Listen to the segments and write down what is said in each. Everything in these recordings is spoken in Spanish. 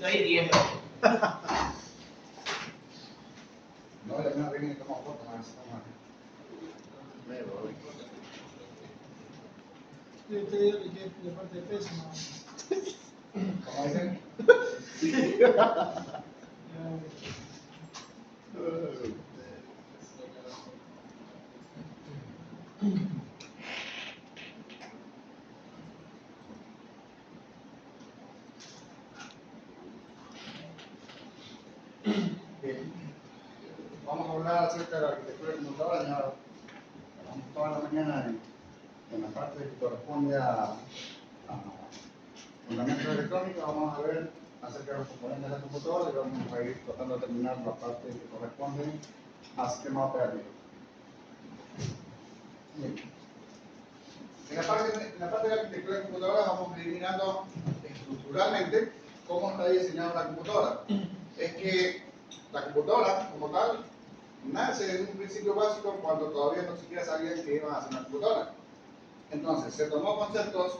Estoy 10. No, la misma viene y toma fotos, a ver si toma. Yo te digo que de parte de peso, no. ¿Cómo dicen? Bien. Vamos a hablar acerca de la arquitectura computadora. Ya vamos toda la mañana en la parte que corresponde a fundamentos electrónicos. Vamos a ver acerca de los componentes de la computadora y vamos a ir tratando de terminar la parte que corresponde al sistema operativo. Bien. En la parte de la arquitectura de computadora vamos a ir mirando estructuralmente cómo está diseñada la computadora. Es que la computadora, como tal, nace en un principio básico cuando todavía no siquiera sabían que iban a hacer una computadora. Entonces, se tomó conceptos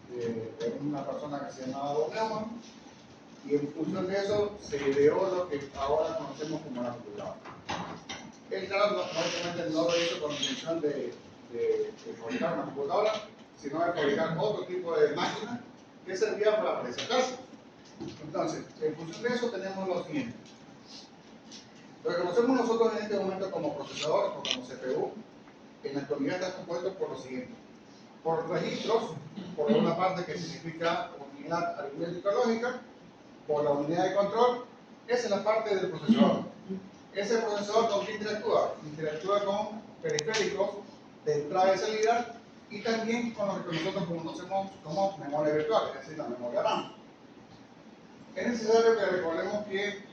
de una persona que se llamaba Von Neumann y en función de eso se ideó lo que ahora conocemos como la computadora. Él, claro, lógicamente no lo hizo con la intención de fabricar una computadora, sino de fabricar otro tipo de máquina que servía para presentarse. Entonces, en función de eso tenemos lo siguiente. Lo que conocemos nosotros en este momento como procesador o como CPU, en la actualidad está compuesto por lo siguiente. Por registros, por una parte que significa unidad aritmética lógica, por la unidad de control, esa es la parte del procesador. Ese procesador con qué interactúa? Interactúa con periféricos de entrada y salida y también con lo que nosotros conocemos como memoria virtual, es decir, la memoria RAM. Es necesario que recordemos que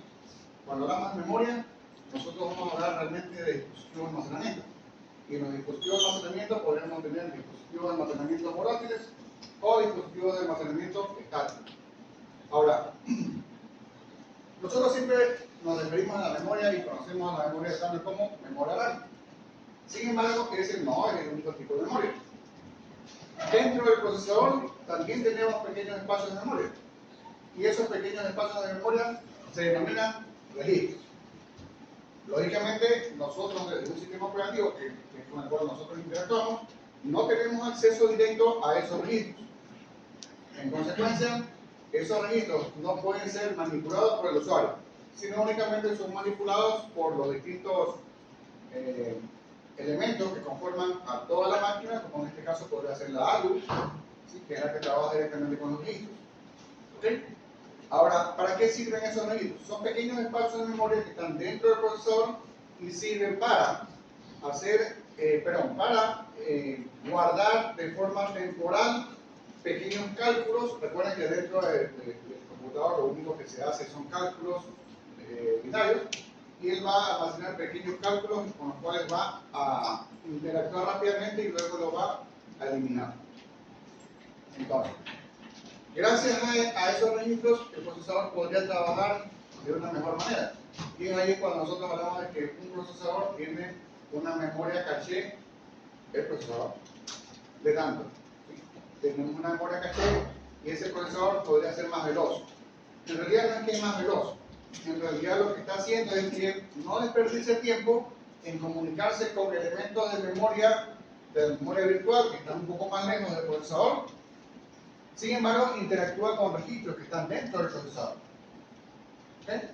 cuando hablamos de memoria, nosotros vamos a hablar realmente de dispositivos de almacenamiento. Y en los dispositivos de almacenamiento podemos tener dispositivos de almacenamiento volátiles o dispositivos de almacenamiento estáticos. Ahora, nosotros siempre nos referimos a la memoria y conocemos a la memoria estándar como memoria RAM. Sin embargo, ese no es el único tipo de memoria. Dentro del procesador también tenemos pequeños espacios de memoria. Y esos pequeños espacios de memoria se denominan registros. Lógicamente, nosotros desde un sistema operativo que es con el cual nosotros interactuamos, no tenemos acceso directo a esos registros. En consecuencia, esos registros no pueden ser manipulados por el usuario, sino únicamente son manipulados por los distintos elementos que conforman a toda la máquina, como en este caso podría ser la ALU, ¿sí? Que es la que trabaja directamente con los registros. ¿Okay? Ahora, ¿para qué sirven esos registros? Son pequeños espacios de memoria que están dentro del procesador y sirven para guardar de forma temporal pequeños cálculos. Recuerden que dentro del computador lo único que se hace son cálculos binarios y él va a almacenar pequeños cálculos con los cuales va a interactuar rápidamente y luego lo va a eliminar. Entonces, gracias a esos registros, el procesador podría trabajar de una mejor manera. Y es ahí cuando nosotros hablamos de que un procesador tiene una memoria caché, el procesador, de tanto. Tenemos una memoria caché y ese procesador podría ser más veloz. En realidad no es que es más veloz. En realidad lo que está haciendo es que no desperdicie tiempo en comunicarse con elementos de memoria virtual que están un poco más lejos del procesador. Sin embargo, interactúa con registros que están dentro del procesador. ¿Okay?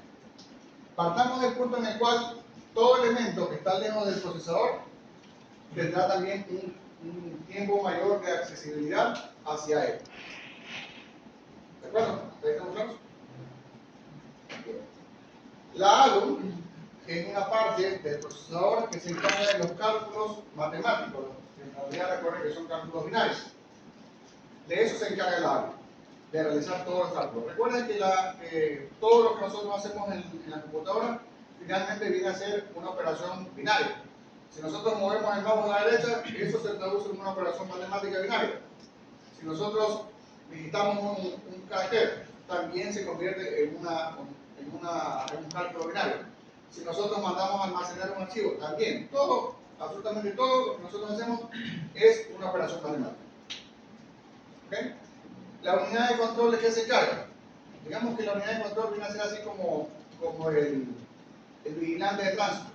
Partamos del punto en el cual todo elemento que está lejos del procesador tendrá también un tiempo mayor de accesibilidad hacia él. ¿De acuerdo? ¿Ahí estamos claros? La ALU es una parte del procesador que se encarga de los cálculos matemáticos, que en realidad recuerden que son cálculos binarios. De eso se encarga la ALU, de realizar todos los cálculos. Recuerden que todo lo que nosotros hacemos en la computadora finalmente viene a ser una operación binaria. Si nosotros movemos el mouse a la derecha, eso se traduce en una operación matemática binaria. Si nosotros digitamos un carácter, también se convierte en un cálculo binario. Si nosotros mandamos a almacenar un archivo, también, todo, absolutamente todo lo que nosotros hacemos es una operación matemática. ¿Okay? La unidad de control, ¿de qué se encarga? Digamos que la unidad de control viene a ser así como el vigilante de tránsito,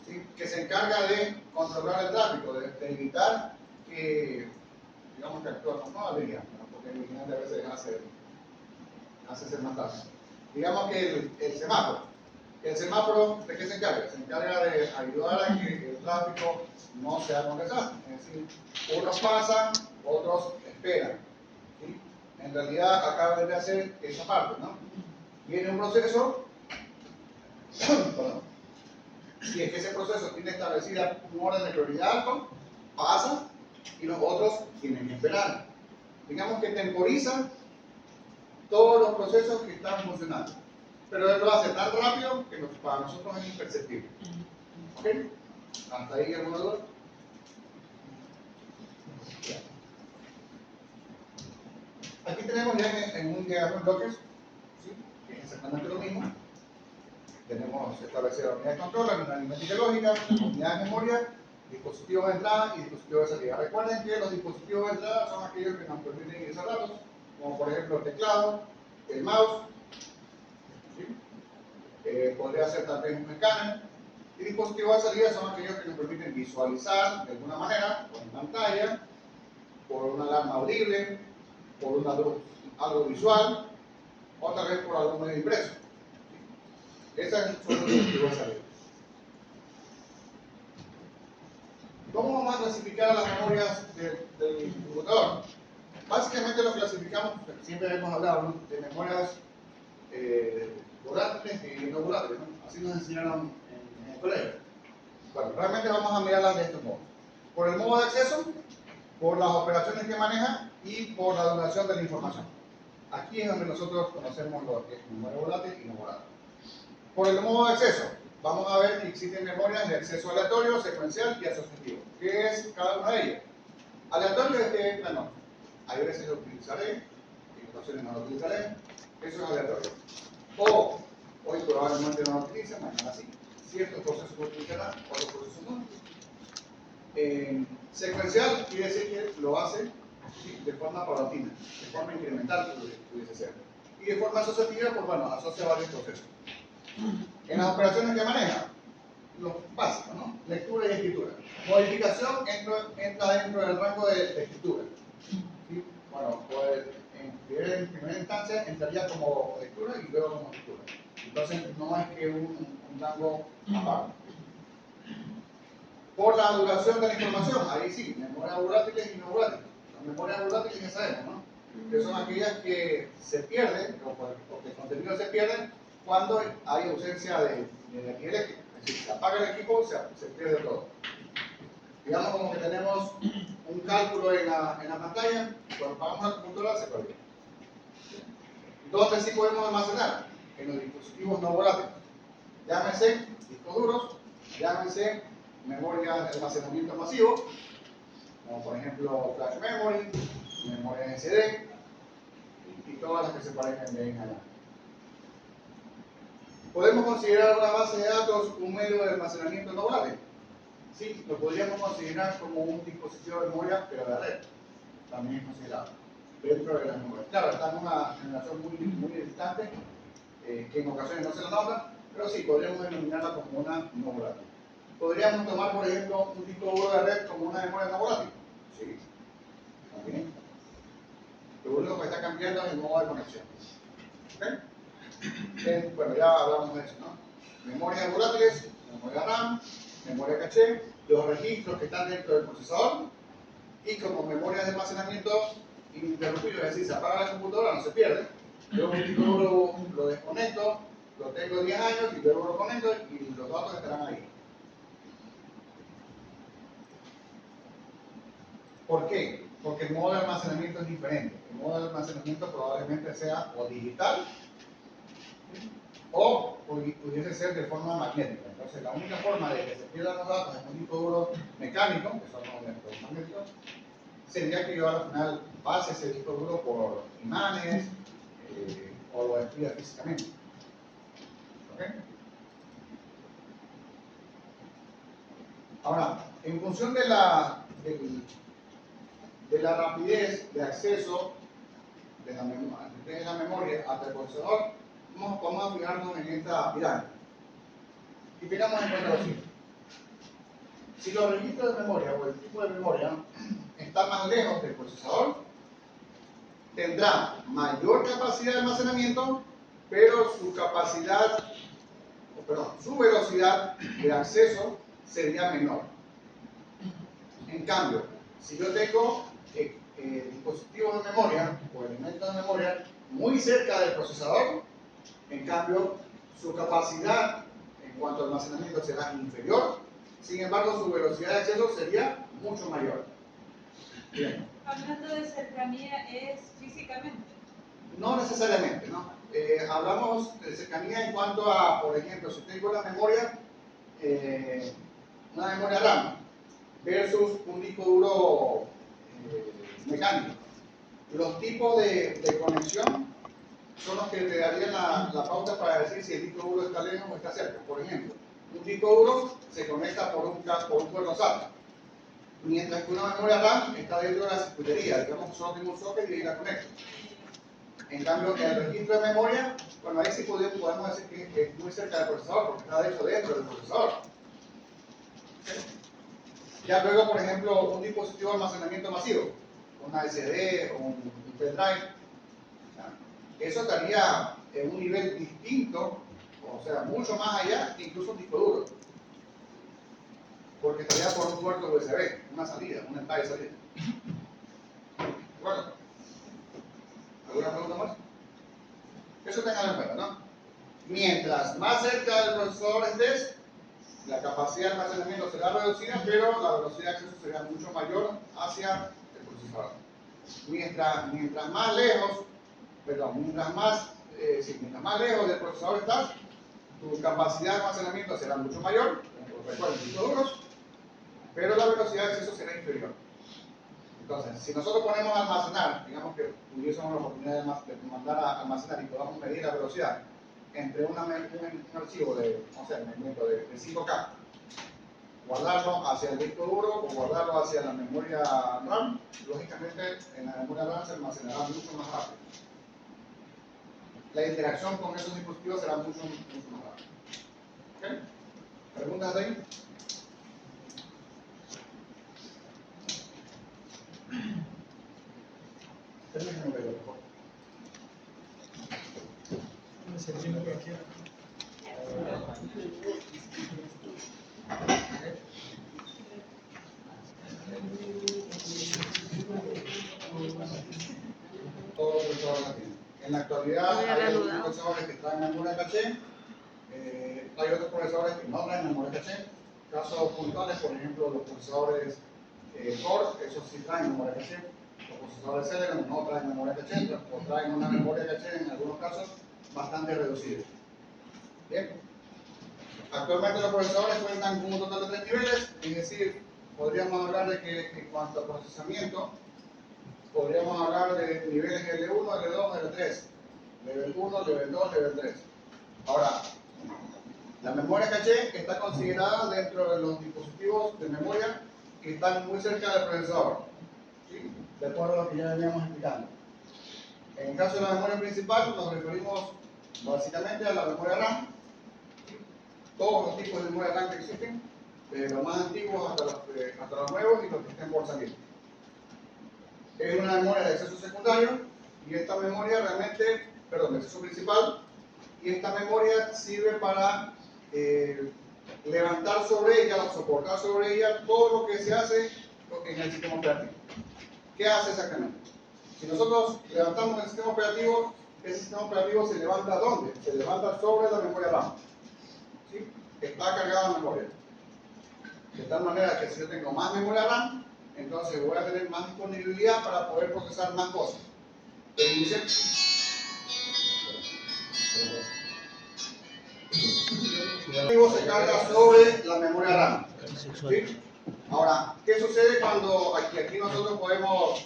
¿sí? Que se encarga de controlar el tráfico, de evitar que, digamos, que actúa como no debería, ¿no? Porque el vigilante a veces hace ser más fácil. Digamos que el semáforo, ¿de qué se encarga? Se encarga de ayudar a que el tráfico no se haga un desastre. Es decir, unos pasan, otros esperan, ¿sí? En realidad acá debe hacer esa parte, ¿no? Viene un proceso, perdón, si es que ese proceso tiene establecida un orden de prioridad alto, pasa y los otros tienen que esperar. Digamos que temporizan todos los procesos que están funcionando, pero él lo hace tan rápido que para nosotros es imperceptible. ¿Ok? ¿Hasta ahí alguna duda? Aquí tenemos ya en un diagrama de bloques, ¿sí? Que es exactamente lo mismo. Tenemos establecida la unidad de control, la aritmética lógica, la unidad de memoria, dispositivos de entrada y dispositivos de salida. Recuerden que los dispositivos de entrada son aquellos que nos permiten ingresar datos, como por ejemplo el teclado, el mouse, ¿sí? Podría ser también un escáner. Y dispositivos de salida son aquellos que nos permiten visualizar de alguna manera, por en pantalla, por una alarma audible, por una luz, algo visual, o tal vez por algún medio impreso. Esas son los dispositivos de salida. ¿Cómo vamos a clasificar las memorias del computador? Básicamente lo clasificamos, siempre hemos hablado, ¿no?, de memorias volátiles y no volátiles, ¿no? Así nos enseñaron en el colegio. Bueno, realmente vamos a mirarlas de estos modos. Por el modo de acceso, por las operaciones que maneja y por la duración de la información. Aquí es donde nosotros conocemos lo que es memoria volátil y no volátil. Por el modo de acceso, vamos a ver que existen memorias de acceso aleatorio, secuencial y asociativo. ¿Qué es cada una de ellas? Aleatorio es que, bueno, hay veces lo utilizaré, en ocasiones no lo utilizaré, eso es aleatorio. O hoy probablemente no lo utilice, mañana sí. Ciertos procesos lo utilizarán, otros procesos no. Secuencial quiere decir que lo hace, ¿sí?, de forma paulatina, de forma incremental, pudiese ser. Y de forma asociativa, pues bueno, asocia varios procesos. En las operaciones que maneja, los básicos, ¿no? Lectura y escritura. Modificación entra dentro del rango de escritura, ¿sí? Bueno, pues en primera instancia entraría como lectura y luego como escritura. Entonces no es que un rango aparte. Por la duración de la información, ahí sí, memorias volátiles y no volátiles. Las memorias volátiles ya sabemos, ¿no?, que son aquellas que se pierden, o que el contenido se pierde cuando hay ausencia de energía eléctrica. Es decir, se apaga el equipo, se pierde todo. Digamos como que tenemos un cálculo en la pantalla, cuando apagamos la computadora se perdió. ¿Dónde sí podemos almacenar? En los dispositivos no volátiles. Llámense discos duros, llámense memoria de almacenamiento masivo, como por ejemplo flash memory, memoria SD y todas las que se parezcan de ahí en adelante. ¿Podemos considerar una base de datos un medio de almacenamiento no volátil? Sí, lo podríamos considerar como un dispositivo de memoria, pero de red. También es considerado dentro de las memorias. Claro, está en una generación muy distante, que en ocasiones no se lo nombra, pero sí, podríamos denominarla como una no volátil. ¿Podríamos tomar, por ejemplo, un disco duro de red como una memoria no volátil? Sí, también. Lo único que está cambiando es el modo de conexión. ¿Okay? Bueno, ya hablamos de eso, ¿no? Memorias volátiles, memoria RAM, memoria caché, los registros que están dentro del procesador, y como memoria de almacenamiento ininterrumpido, es decir, se apaga la computadora, no se pierde. Yo un disco duro lo desconecto, lo tengo 10 años y luego lo conecto y los datos estarán ahí. ¿Por qué? Porque el modo de almacenamiento es diferente. El modo de almacenamiento probablemente sea o digital o pudiese ser de forma magnética. Entonces, la única forma de que se pierdan los datos en un disco duro mecánico, que son los electromagnéticos, sería que yo al final pase ese disco duro por imanes o lo destruya físicamente. ¿Ok? Ahora, en función de la rapidez de acceso de la memoria, desde la memoria hasta el procesador, vamos a fijarnos en esta pirámide. Y tengamos en cuenta lo siguiente. Si los registros de memoria o el tipo de memoria está más lejos del procesador, tendrá mayor capacidad de almacenamiento, pero su velocidad de acceso sería menor. En cambio, si yo tengo dispositivos de memoria o elementos de memoria muy cerca del procesador, en cambio, su capacidad en cuanto al almacenamiento será inferior, sin embargo, su velocidad de acceso sería mucho mayor. Bien. Hablando de cercanía, ¿es físicamente? No necesariamente, ¿no? Hablamos de cercanía en cuanto a, por ejemplo, si tengo una memoria RAM versus un disco duro mecánico. Los tipos de conexión son los que te darían la pauta para decir si el disco duro está lejos o está cerca. Por ejemplo, un disco duro se conecta por un puerto SATA, mientras que una memoria RAM está dentro de la circuitería, digamos, solo tengo un socket y ahí la conecto. En cambio, el registro de memoria, bueno, ahí sí podemos decir que es muy cerca del procesador, porque está de hecho dentro del procesador. Ya luego, por ejemplo, un dispositivo de almacenamiento masivo, una SD o un pendrive, eso estaría en un nivel distinto, o sea, mucho más allá que incluso un disco duro, porque estaría por un puerto USB, una salida, una entrada y salida. ¿De acuerdo? ¿Alguna pregunta más? Eso tengan en cuenta, ¿no? Mientras más cerca del procesador estés, la capacidad de almacenamiento será reducida, pero la velocidad de acceso será mucho mayor hacia el procesador. Mientras más lejos del procesador estás, tu capacidad de almacenamiento será mucho mayor, recuerden, discos duros, pero la velocidad de acceso será inferior. Entonces, si nosotros ponemos a almacenar, digamos que tuviésemos la oportunidad de mandar a almacenar y podamos medir la velocidad entre un archivo de 5K, guardarlo hacia el disco duro o guardarlo hacia la memoria RAM, lógicamente en la memoria RAM se almacenará mucho más rápido. La interacción con esos dispositivos será mucho más rápida. ¿Okay? ¿Preguntas de ahí? Terminen de verlo, por favor. Es el tiempo que quiera. Todos los procesadores la tienen. En la actualidad hay algunos procesadores que traen memoria caché, hay otros procesadores que no traen memoria caché. Casos puntuales, por ejemplo, los procesadores Core, esos sí traen memoria caché. Los procesadores Celeron no traen memoria caché, o traen una memoria caché en algunos casos bastante reducida. Bien. Actualmente los procesadores cuentan con un total de 3 niveles, es decir, podríamos hablar de que en cuanto a procesamiento, podríamos hablar de niveles L1, L2, L3, level 1, level 2, level 3. Ahora, la memoria caché está considerada dentro de los dispositivos de memoria que están muy cerca del procesador, ¿sí? De acuerdo a lo que ya veníamos explicando. En el caso de la memoria principal, nos referimos básicamente a la memoria RAM, todos los tipos de memoria RAM que existen, desde los más antiguos hasta los nuevos y los que estén por salir. Es una memoria de acceso secundario y esta memoria de acceso principal, y esta memoria sirve para levantar sobre ella o soportar sobre ella todo lo que se hace en el sistema operativo. ¿Qué hace exactamente? Si nosotros levantamos el sistema operativo, ese sistema operativo se levanta ¿dónde? Se levanta sobre la memoria RAM. ¿Sí? Está cargada la memoria. De tal manera que si yo tengo más memoria RAM, entonces voy a tener más disponibilidad para poder procesar más cosas. Pero el dispositivo se carga sobre la memoria RAM. ¿Sí? Ahora, ¿qué sucede cuando aquí nosotros podemos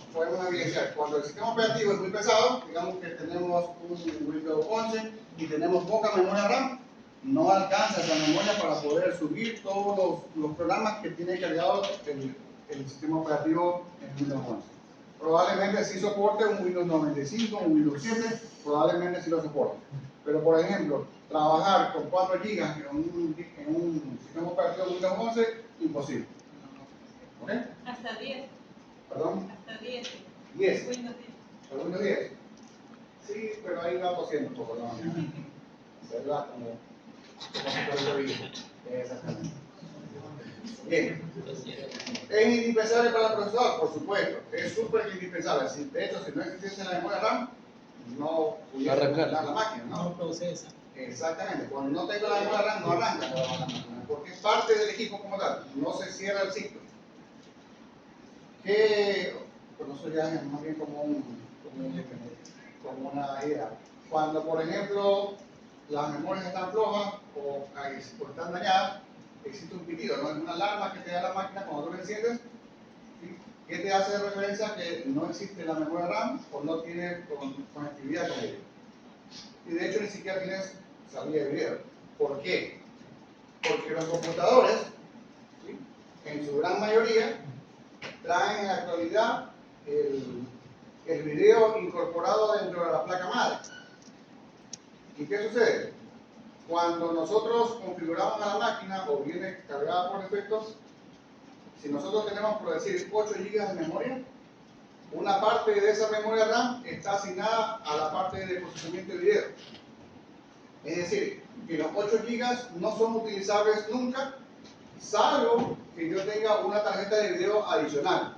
evidenciar? Cuando el sistema operativo es muy pesado, digamos que tenemos un Windows 11 y tenemos poca memoria RAM, no alcanza esa memoria para poder subir todos los programas que tiene cargado el sistema operativo en Windows 11. probablemente sí soporte un Windows 95, un Windows 7, probablemente sí lo soporte. Pero por ejemplo, trabajar con 4 GB en un sistema operativo Windows 11, imposible. ¿Ok? Hasta 10. ¿Perdón? Hasta 10. 10. Windows 10. ¿El Windows 10? Sí, pero ahí va tosiendo un poco, ¿no? Se va como si fuera el hijo. Exactamente. Bien. ¿Es indispensable para el procesador? Por supuesto, es súper indispensable. De hecho, si no existiese la memoria RAM, no pudiese arrancar la máquina, ¿no? No procesa. Exactamente. Cuando no tengo la memoria RAM, no arranca la máquina, porque es parte del equipo como tal, no se cierra el ciclo. Bueno, eso ya es más bien como una idea. Cuando, por ejemplo, las memorias están flojas o están dañadas, existe un pitido, ¿no? Es una alarma que te da la máquina cuando tú la enciendes, ¿sí? Que te hace referencia a que no existe la memoria RAM o no tiene conectividad con ella. Y de hecho ni siquiera tienes salida de video. ¿Por qué? Porque los computadores, ¿sí?, en su gran mayoría, traen en la actualidad el video incorporado dentro de la placa madre. ¿Y qué sucede? Cuando nosotros configuramos a la máquina o viene cargada por defecto, si nosotros tenemos, por decir, 8 GB de memoria, una parte de esa memoria RAM está asignada a la parte de procesamiento de video. Es decir, que los 8 GB no son utilizables nunca, salvo que yo tenga una tarjeta de video adicional.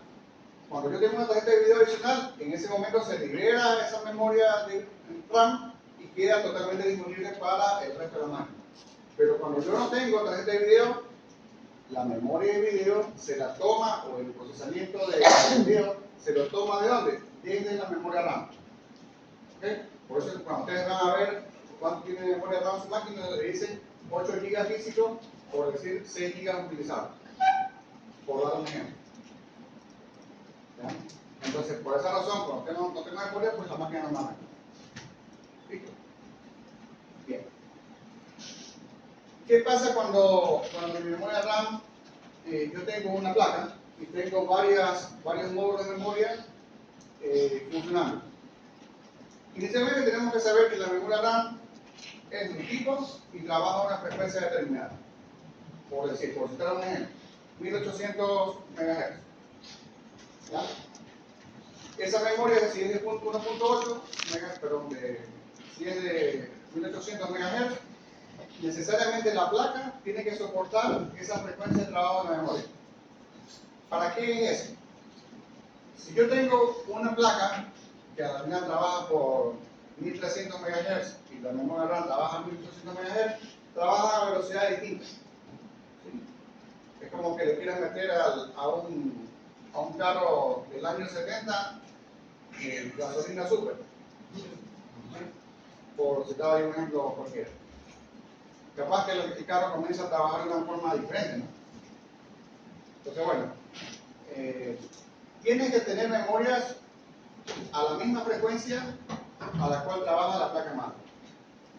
Cuando yo tengo una tarjeta de video adicional, en ese momento se libera esa memoria de RAM y queda totalmente disponible para el resto de la máquina. Pero cuando yo no tengo tarjeta de video, la memoria de video se la toma, o el procesamiento de video se lo toma ¿de dónde? Desde la memoria RAM. ¿Okay? Por eso cuando ustedes van a ver cuánto tiene de memoria RAM su máquina, le dicen 8 GB físicos, por decir 6 GB utilizables. Por dar un ejemplo. ¿Ya? Entonces, por esa razón, cuando no tengo memoria, pues la máquina no anda. ¿Listo? Bien. ¿Qué pasa cuando en mi memoria RAM yo tengo una placa y tengo varios módulos de memoria funcionando? Inicialmente tenemos que saber que la memoria RAM es de un tipo y trabaja a una frecuencia determinada. Por citar un ejemplo, 1800 MHz. ¿Ya? Esa memoria, si es de 1.8 MHz, perdón, si es de 1800 MHz, necesariamente la placa tiene que soportar esa frecuencia de trabajo de la memoria. ¿Para qué es eso? Si yo tengo una placa que a la final trabaja por 1300 MHz y la memoria RAM trabaja a 1800 MHz, trabaja a velocidades distintas. ¿Sí? Es como que le quieran meter a un carro del año 70 gasolina super. ¿Sí? Por citar ahí un ejemplo cualquiera. Capaz que el carro comienza a trabajar de una forma diferente, ¿no? Entonces, bueno, tienes que tener memorias a la misma frecuencia a la cual trabaja la placa madre.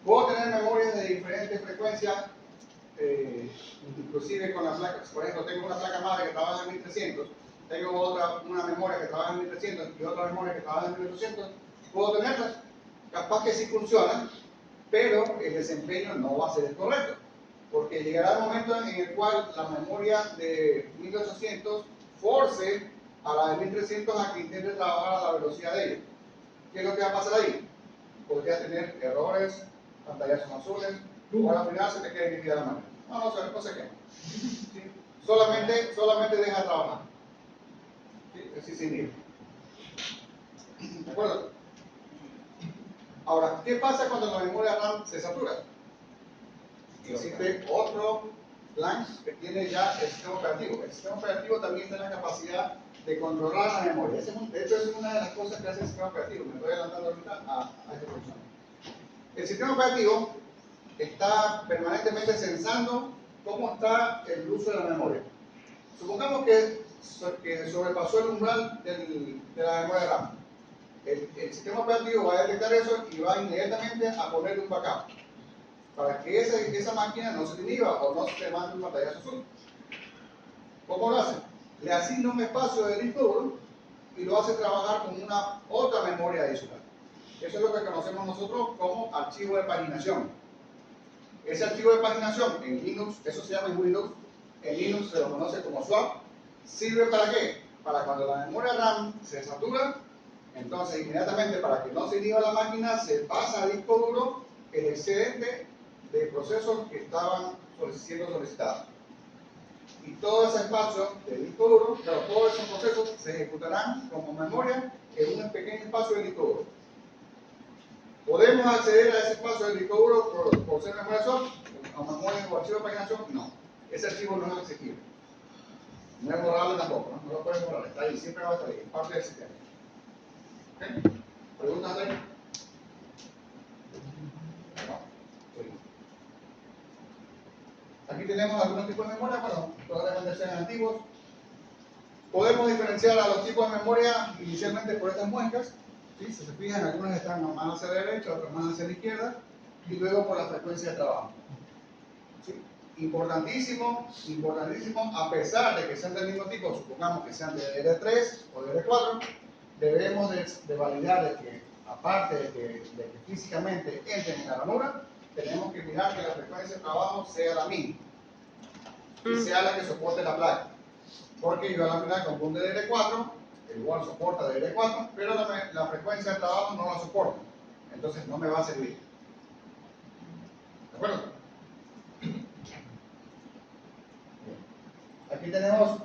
Puedo tener memorias de diferentes frecuencias, inclusive con las placas. Por ejemplo, tengo una placa madre que trabaja en 1300, tengo una memoria que trabaja en 1300 y otra memoria que trabaja en 1800. Puedo tenerlas, capaz que sí funcionan, pero el desempeño no va a ser el correcto, porque llegará el momento en el cual la memoria de 1800 force a la de 1300 a que intente trabajar a la velocidad de ella. ¿Qué es lo que va a pasar ahí? Podría tener errores, pantallazos azules, o al final se te queda nítida la máquina. No se quema. ¿Sí? Solamente deja trabajar. ¿Sí? Así sin ir. ¿De acuerdo? Ahora, ¿qué pasa cuando la memoria RAM se satura? Existe otro plan que tiene ya el sistema operativo. El sistema operativo también tiene la capacidad de controlar la memoria. De hecho, es una de las cosas que hace el sistema operativo. Me estoy adelantando ahorita a esta función. El sistema operativo está permanentemente censando cómo está el uso de la memoria. Supongamos que sobrepasó el umbral de la memoria RAM. El sistema operativo va a detectar eso y va inmediatamente a ponerle un backup para que esa máquina no se te inhiba o no se te mande un pantallazo azul. ¿Cómo lo hacen? Le asigna un espacio de disco duro y lo hace trabajar con una otra memoria adicional. Eso es lo que conocemos nosotros como archivo de paginación. Ese archivo de paginación en Linux, eso se llama en Windows, en Linux se lo conoce como swap. ¿Sirve para qué? Para cuando la memoria RAM se satura, entonces inmediatamente para que no se inhiba la máquina, se pasa al disco duro el excedente de procesos que estaban siendo solicitados. Y todo ese espacio del disco duro, claro, todos esos procesos se ejecutarán como memoria en un pequeño espacio del disco duro. ¿Podemos acceder a ese espacio del disco duro por ser memoria swap? ¿A memoria o archivo de paginación? No. Ese archivo no es accesible. No es borrable tampoco, ¿no? No lo puedes borrar, está ahí, siempre va a estar ahí, es parte del sistema. ¿Ok? ¿Preguntas hasta ahí? No. Seguimos. Aquí tenemos algunos tipos de memoria, bueno, probablemente sean antiguos. Podemos diferenciar a los tipos de memoria inicialmente por estas muescas. ¿Sí? Si se fijan, algunas están más hacia la derecha, otras más hacia la izquierda, y luego por la frecuencia de trabajo. ¿Sí? Importantísimo, importantísimo, a pesar de que sean del mismo tipo, supongamos que sean de DDR3 o de DDR4, debemos de validar de que, aparte de que físicamente entren en la ranura, tenemos que mirar que la frecuencia de trabajo sea la misma y sea la que soporte la placa. Porque yo a la final con un DDR4, el igual soporta DDR4, pero la frecuencia de trabajo no la soporta. Entonces no me va a servir. ¿De acuerdo? Aquí tenemos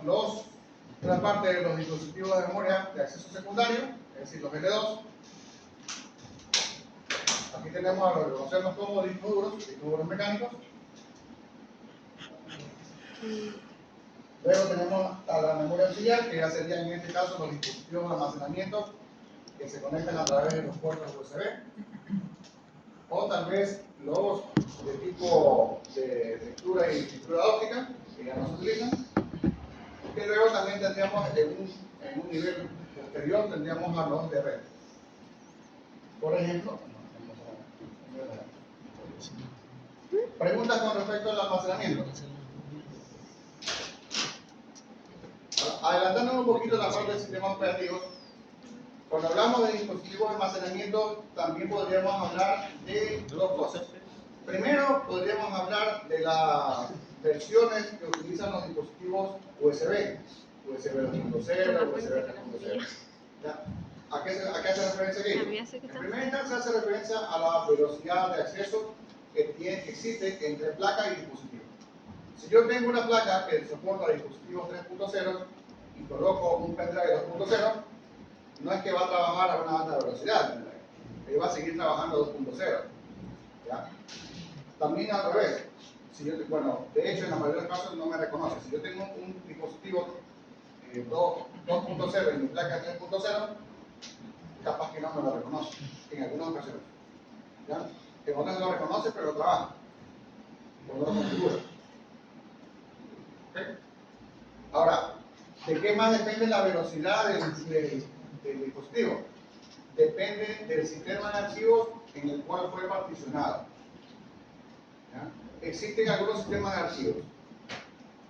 otra parte de los dispositivos de memoria de acceso secundario, es decir, los L2. Aquí tenemos a lo que conocemos como discos duros mecánicos. Luego tenemos a la memoria auxiliar, que ya serían en este caso los dispositivos de almacenamiento que se conectan a través de los puertos USB. O tal vez los de tipo de lectura y escritura óptica, que ya no se utilizan. Que luego también tendríamos en un nivel posterior tendríamos a los de red. Por ejemplo, preguntas con respecto al almacenamiento. Adelantando un poquito la parte de sistemas operativos, cuando hablamos de dispositivos de almacenamiento también podríamos hablar de dos cosas. Primero podríamos hablar de las versiones que utilizan los dispositivos USB, USB 2.0, USB 3.0. ¿A qué hace referencia aquí? En primera instancia hace referencia a la velocidad de acceso que existe entre placa y dispositivo. Si yo tengo una placa que soporta dispositivos 3.0 y coloco un pendrive 2.0, no es que va a trabajar a una alta velocidad, él va a seguir trabajando a 2.0. También al revés. Bueno, de hecho en la mayoría de los casos no me reconoce. Si yo tengo un dispositivo 2.0 y mi placa es 3.0, capaz que no me lo reconoce, en algunas ocasiones. ¿Ya? En otras lo reconoce, pero trabaja. O no lo configura. ¿Okay? Ahora, ¿de qué más depende la velocidad del dispositivo? Depende del sistema de archivos en el cual fue particionado. ¿Ya? Existen algunos sistemas de archivos.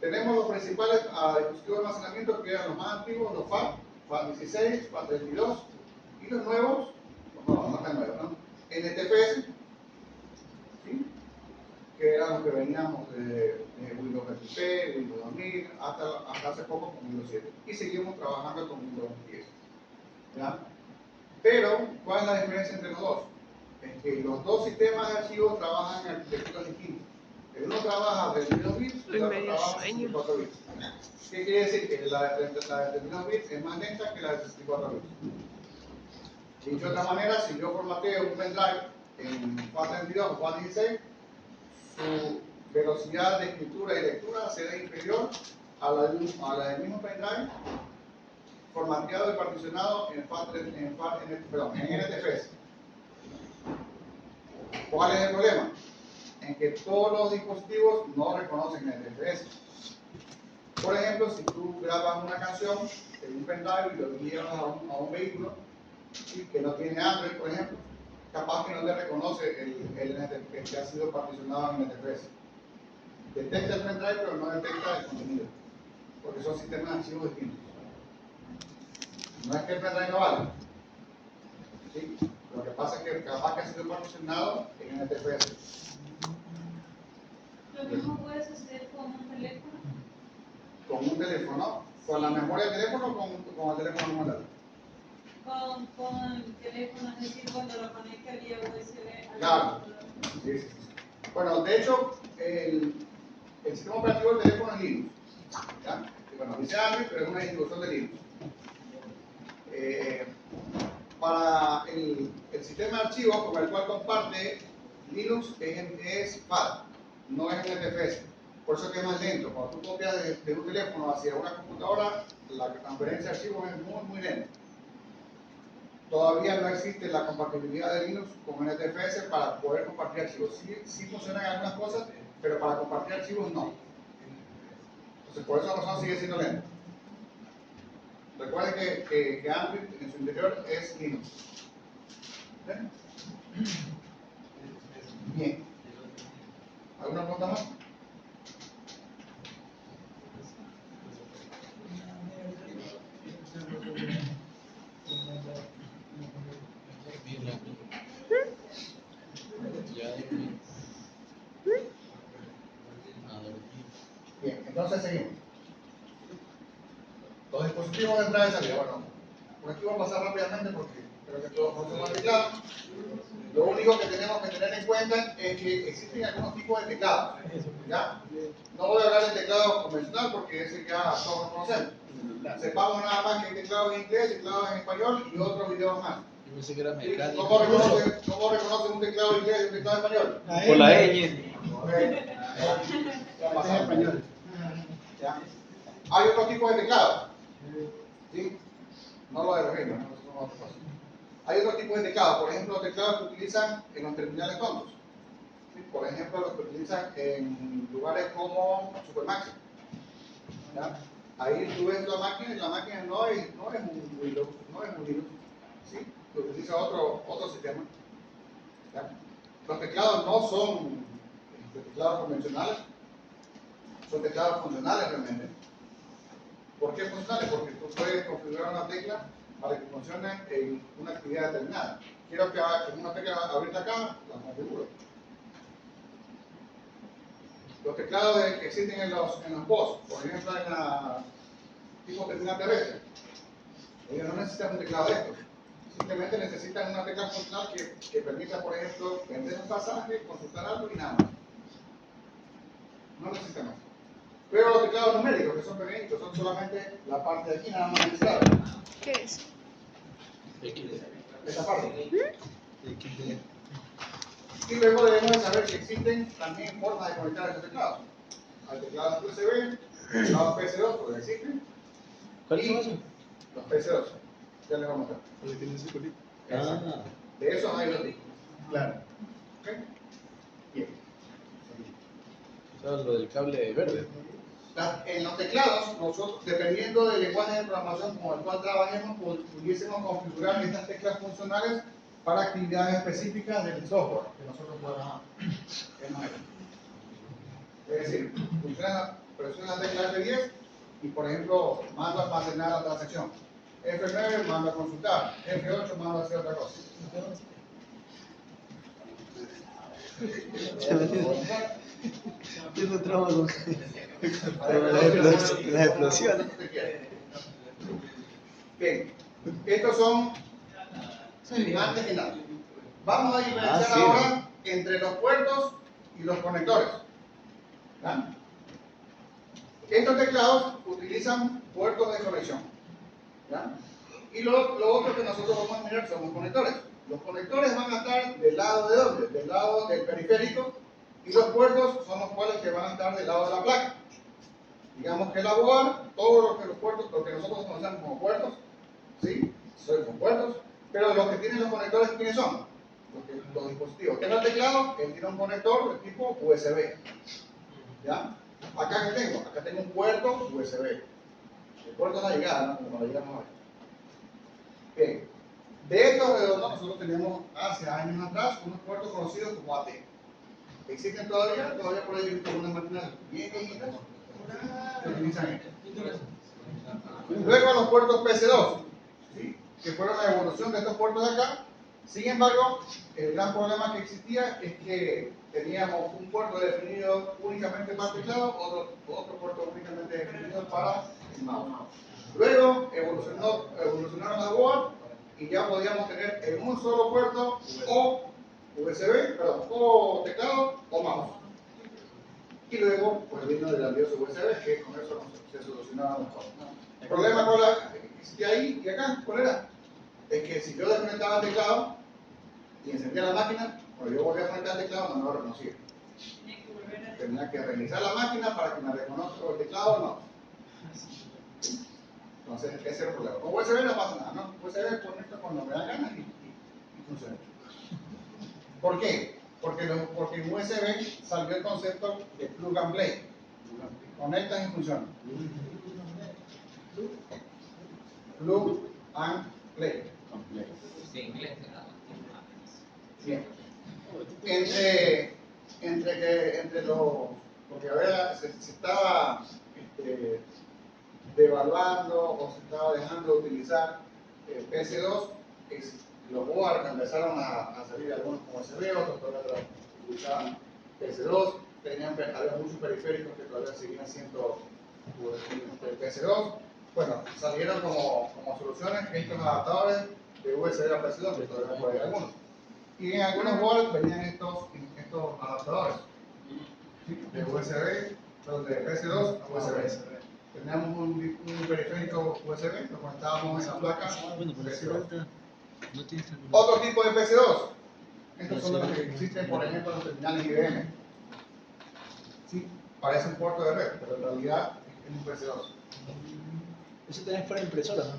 Tenemos los principales dispositivos de almacenamiento que eran los más antiguos, los FAT16, FAT32, y los nuevos, no tan nuevos, ¿no? NTFS, ¿sí? Que eran los que veníamos de Windows XP, Windows 2000, hasta hace poco con Windows 7. Y seguimos trabajando con Windows 10. ¿Ya? Pero, ¿cuál es la diferencia entre los dos? Es que los dos sistemas de archivos trabajan en arquitecturas distintas. El uno trabaja de 32 bits y el otro trabaja de 64 bits. ¿Qué quiere decir? Que la de 32 bits es más lenta que la de 64 bits. Dicho de otra manera, si yo formateo un pendrive en FAT32 o FAT16, su velocidad de escritura y lectura será inferior a la del mismo pendrive formateado y particionado en NTFS. ¿Cuál es el problema? En que todos los dispositivos no reconocen NTFS. Por ejemplo, si tú grabas una canción en un pendrive y lo llevas a un vehículo que no tiene Android, por ejemplo, capaz que no le reconoce el que ha sido particionado en NTFS. Detecta el pendrive, pero no detecta el contenido, porque son sistemas de archivos distintos. No es que el pendrive no vale. ¿Sí? Lo que pasa es que capaz que ha sido promocionado en NTFS. Lo mismo puedes hacer con un teléfono. Con un teléfono, con la memoria del teléfono o con el teléfono normal. Con el teléfono, es decir, cuando lo conecta vía USB. Claro. Sí, sí, sí. Bueno, de hecho, el sistema operativo del teléfono es Linux. ¿Ya? Y bueno, dice Android, pero es una distribución de Linux. Para el sistema de archivos con el cual comparte Linux es FAT, no es NTFS. Por eso es que es más lento. Cuando tú copias de un teléfono hacia una computadora, la transferencia de archivos es muy, muy lenta. Todavía no existe la compatibilidad de Linux con NTFS para poder compartir archivos. Sí funcionan algunas cosas, pero para compartir archivos no. Entonces, por esa razón sigue siendo lento. Recuerden que Android en su interior es Linux. ¿Bien? Bien. ¿Alguna pregunta más? Bien, entonces seguimos. Los dispositivos de entrada y salida. Bueno, por aquí vamos a pasar rápidamente porque creo que todos conocemos el teclado. Lo único que tenemos que tener en cuenta es que existen algunos tipos de teclados. ¿Ya? No voy a hablar del teclado convencional porque ese ya todos lo conocemos. Sepamos nada más que hay teclados en inglés, teclados en español y otros videos más. Yo pensé que era mecánico. ¿Cómo reconocen un teclado inglés y un teclado español? Por la ñ. Ya pasamos. Español. ¿Ya? Hay otros tipos de teclados. ¿Sí? No lo de regla, no, eso no va a pasar. Hay otros tipos de teclados, por ejemplo, los teclados que utilizan en los terminales tontos. ¿Sí? Por ejemplo, los que utilizan en lugares como Supermax. ¿Ya? Ahí tú ves la máquina y la máquina no es un Windows, no es un Linux. ¿Sí? Que utiliza otro sistema. ¿Ya? Los teclados no son teclados convencionales, son teclados funcionales realmente. ¿Por qué funcionales? Porque tú puedes configurar una tecla para que funcione en una actividad determinada. Quiero que haga una tecla abierta acá, la configuro. Los teclados que existen en los POS, por ejemplo en la tipo terminal terrestre, ellos no necesitan un teclado de estos. Simplemente necesitan una tecla funcional que permita, por ejemplo, vender un pasaje, consultar algo y nada más. No necesitan más. Pero los teclados numéricos, que son pequeñitos, son solamente la parte de aquí, nada más necesitado. ¿Qué es? Esta parte. Y luego debemos de saber que existen también formas de conectar esos teclados. Hay teclados USB, teclados PC2, porque existen. ¿Cuáles son Y esos? los PC2. Ya les voy a mostrar. Los que tienen circulito. Ah, De esos hay dos tipos. Claro. ¿Ok? Bien. eso es lo del cable verde. En los teclados, nosotros, dependiendo del lenguaje de programación con el cual trabajemos, pudiésemos configurar estas teclas funcionales para actividades específicas del software que nosotros podamos hacer. Es decir, presiona la tecla F10 y, por ejemplo, mando a almacenar la transacción. F9 mando a consultar, F8 mando a hacer otra cosa. Yo no trabajo con las explosiones. Bien, estos son antes que nada. Vamos a diferenciar sí, ahora entre los puertos y los conectores. ¿Ya? Estos teclados utilizan puertos de conexión. ¿Ya? Y lo otro que nosotros vamos a mirar son los conectores. Los conectores van a estar del lado de dónde? Del lado del periférico, y los puertos son los cuales que van a estar del lado de la placa. Digamos que la board, todos los puertos, lo que nosotros conocemos como puertos, ¿sí? Son puertos, pero los que tienen los conectores, ¿quiénes son? Los dispositivos. ¿Qué es el teclado? Él tiene un conector de tipo USB. ¿Ya? Acá que tengo, acá tengo un puerto USB. El puerto es la llegada, ¿no? Como la llegamos a ver. Bien. De estos redondos nosotros teníamos hace años atrás unos puertos conocidos como AT. ¿Existen todavía? Todavía por ahí he visto unas máquinas bien viejitas que utilizan esto. Luego los puertos PC2. ¿sí? Que fueron la evolución de estos puertos de acá. Sin embargo, el gran problema que existía es que teníamos un puerto definido únicamente para teclado, otro puerto únicamente definido para el mouse. Luego evolucionaron las boards y ya podíamos tener en un solo puerto o o teclado o mouse. Y luego pues vino el valioso USB, que con eso se solucionaban las cosas. El problema que existía ahí y acá, ¿cuál era? Es que si yo desconectaba el teclado y encendía la máquina, cuando yo volvía a conectar el teclado no me lo reconocía. Tenía que reiniciar la máquina para que me reconozca el teclado o no. Entonces, ese era el problema. Con USB no pasa nada, ¿no? USB conecto cuando me da ganas y funciona. ¿Por qué? Porque en USB salió el concepto de plug and play. Conectas y funciona. Plug and play. Bien. Porque a ver, se estaba devaluando o se estaba dejando de utilizar PS2, los boards empezaron a salir algunos como USB, otros todavía utilizaban PS2, había muchos periféricos que todavía seguían siendo PS2. Bueno, salieron como soluciones estos adaptadores de USB a PS2, que todavía puede haber algunos. Y en algunos boards venían estos adaptadores, ¿sí? De USB, de PS2 a USB. Teníamos un periférico USB, lo conectábamos en la placa. Otro tipo de PC2. Estos son los que existen, por ejemplo, en los terminales IBM. Sí, parece un puerto de red, pero en realidad es un PC2. Eso tenés para impresora, ¿no?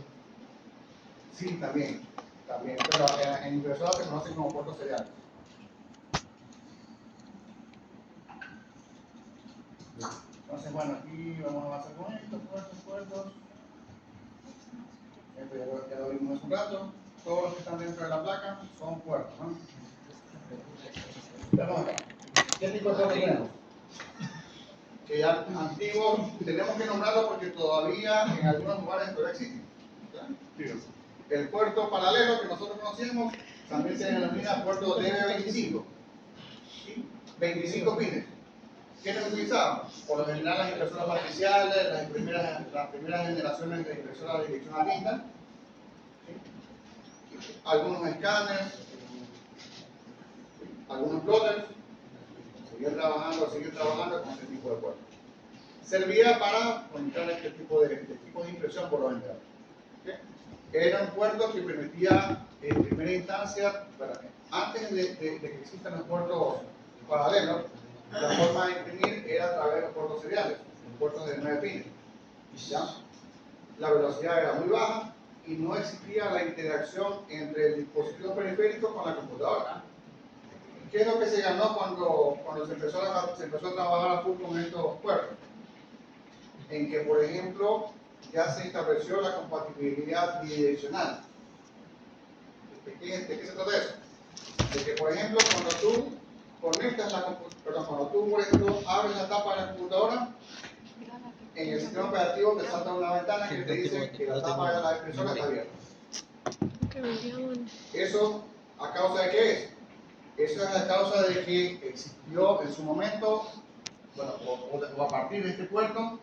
Sí, también. Pero en impresora se conocen como puertos seriales. Entonces, bueno, aquí vamos a avanzar con estos puertos. Esto ya lo vimos hace un rato. Todos los que están dentro de la placa son puertos, ¿no? ¿Qué tipo de puertos tenemos? Que ya antiguos, tenemos que nombrarlos porque todavía en algunos lugares todavía existen. El puerto paralelo que nosotros conocemos también se denomina puerto DB25. ¿Sí? 25 pines. ¿Qué se utilizaban? Por lo general las impresoras matriciales, las primeras generaciones de impresoras de dirección a tinta, ¿sí? Algunos escáneres, algunos plotters, siguen trabajando con este tipo de puertos. Servía para conectar este tipo de impresión por lo general. ¿Sí? Era un puerto que permitía en primera instancia, antes de que existan los puertos paralelos, la forma de imprimir era a través de los puertos seriales, los puertos de 9 pines. ¿Ya? La velocidad era muy baja y no existía la interacción entre el dispositivo periférico con la computadora. ¿Qué es lo que se ganó cuando se empezó a trabajar a full con estos puertos? En que, por ejemplo, ya se estableció la compatibilidad bidireccional. ¿De qué se trata eso? De que, por ejemplo, cuando tú por ejemplo, abres la tapa de la computadora, en el sistema operativo te salta una ventana que te dice que la tapa de la impresora está abierta. ¿Eso a causa de qué es? Eso es a causa de que existió en su momento, bueno, o a partir de este puerto,